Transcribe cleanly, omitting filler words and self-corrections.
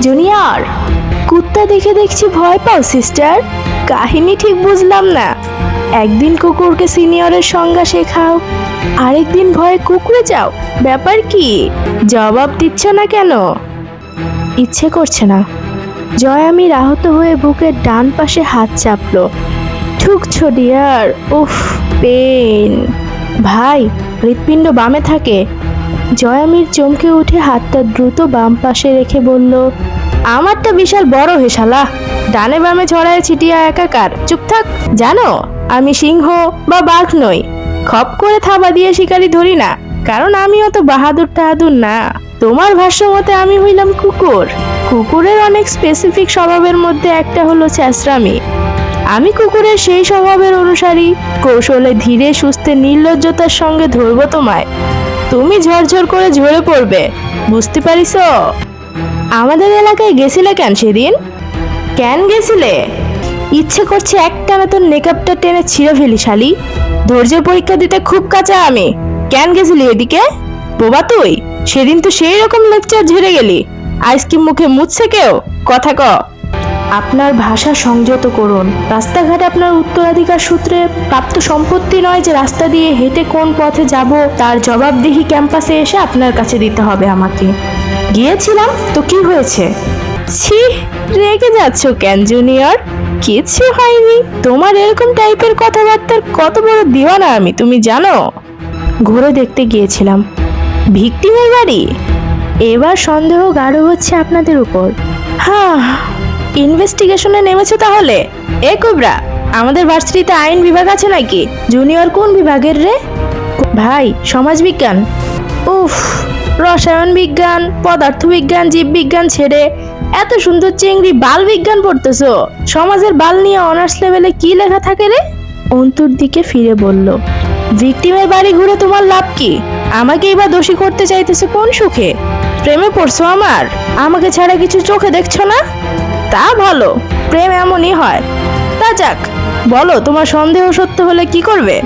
Junior, কুত্তা দেখে দেখছি ভয় পাও সিস্টার? কাহিনী ঠিক বুঝলাম না। একদিন কুকুরকে সিনিয়রের সংজ্ঞা শেখাও, আরেকদিন ভয়ে কুকুরে যাও, ব্যাপার কি? জবাব দিচ্ছ না কেন? ইচ্ছে করছে না। জয়ামির আহত হয়ে বুকের ডান পাশে হাত চাপলো। ঠুকছো ডিয়ার, উফ পেন। ভাই, হৃৎপিণ্ড বামে থাকে। জয়ামির চমকে উঠে হাতটা দ্রুত বাম পাশে রেখে বলল, আমারটা বিশাল বড় হে শালা, ডানে বামে ছড়ায় ছিটিয়া একাকার। চুপ থাক। জানো, আমি সিংহ বা বাঘ নই। খপ করে থাবা দিয়ে শিকারি ধরি না, কারণ আমি অত বাহাদুর টাহাদুর না। তোমার ভাষ্য মতে আমি হইলাম কুকুর। কুকুরের অনেক স্পেসিফিক স্বভাবের মধ্যে একটা হলো চ্যাঁচড়ামি। আমি কুকুরের সেই স্বভাবের অনুসারী। কৌশলে ধীরে সুস্থে নির্লজ্জতার সঙ্গে ধরবো তোমায়। তুমি ঝরঝর করে ঝরে পড়বে, বুঝতে পারিস? আমাদের এলাকায় গেছিলে কেন সেদিন? কেন গেছিলে? ইচ্ছে করছে একটানা তোর নেকআপটা টেনে ছিঁড়ে ফেলি শালি। ধৈর্যের পরীক্ষা দিতে খুব কাঁচা আমি। কেন গেছিলি এদিকে? বোবা তুই, সেদিন তো সেই রকম লেকচার ঝেড়ে গেলি। আইসক্রিম মুখে মুছছে কেউ? কথা ক। আপনার ভাষা সংযত করুন। রাস্তাঘাট আপনার উত্তরাধিকার সূত্রে প্রাপ্ত সম্পত্তি নয় যে রাস্তা দিয়ে হেঁটে কোন পথে যাব তার জবাবদিহি ক্যাম্পাসে এসে আপনার কাছে দিতে হবে আমাকে। গিয়েছিলাম তো কি হয়েছে? ছি, রেগে যাচ্ছ কেন জুনিয়র? কিছু হয়নি। তোমার এরকম টাইপের কথাবার্তার কত বড় দিওয়ানা আমি, তুমি জানো? ঘুরে দেখতে গিয়েছিলাম। ভিকটিমের বাড়ি? এবার সন্দেহ গাঢ় হচ্ছে আপনাদের উপর। হ্যাঁ, ইনভেস্টিগেশনে নেমেছো তাহলে? এ কোবরা, আমাদের ভার্সিটিতে আইন বিভাগ আছে নাকি? জুনিয়র কোন বিভাগের রে? ভাই, সমাজবিজ্ঞান। উফ, রসায়ন বিজ্ঞান, পদার্থবিজ্ঞান, জীববিজ্ঞান ছেড়ে এত সুন্দর চিংড়ি বাল বিজ্ঞান পড়তেছো? সমাজের বাল নিয়ে অনার্স লেভেলে কি লেখা থাকে রে? অন্তুর দিকে ফিরে বলল, ভিকটিমের বাড়ি ঘুরে তোমার লাভ কি? আমাকেই বা দোষী করতে চাইতেছো কোন সুখে? প্রেমে পড়ছো আমার? আমাকে ছাড়া কিছু চোখে দেখছো না? তা ভালো, প্রেম এমনই হয়। তা যাক, বলো তোমার সন্দেহ সত্য হলে কি করবে?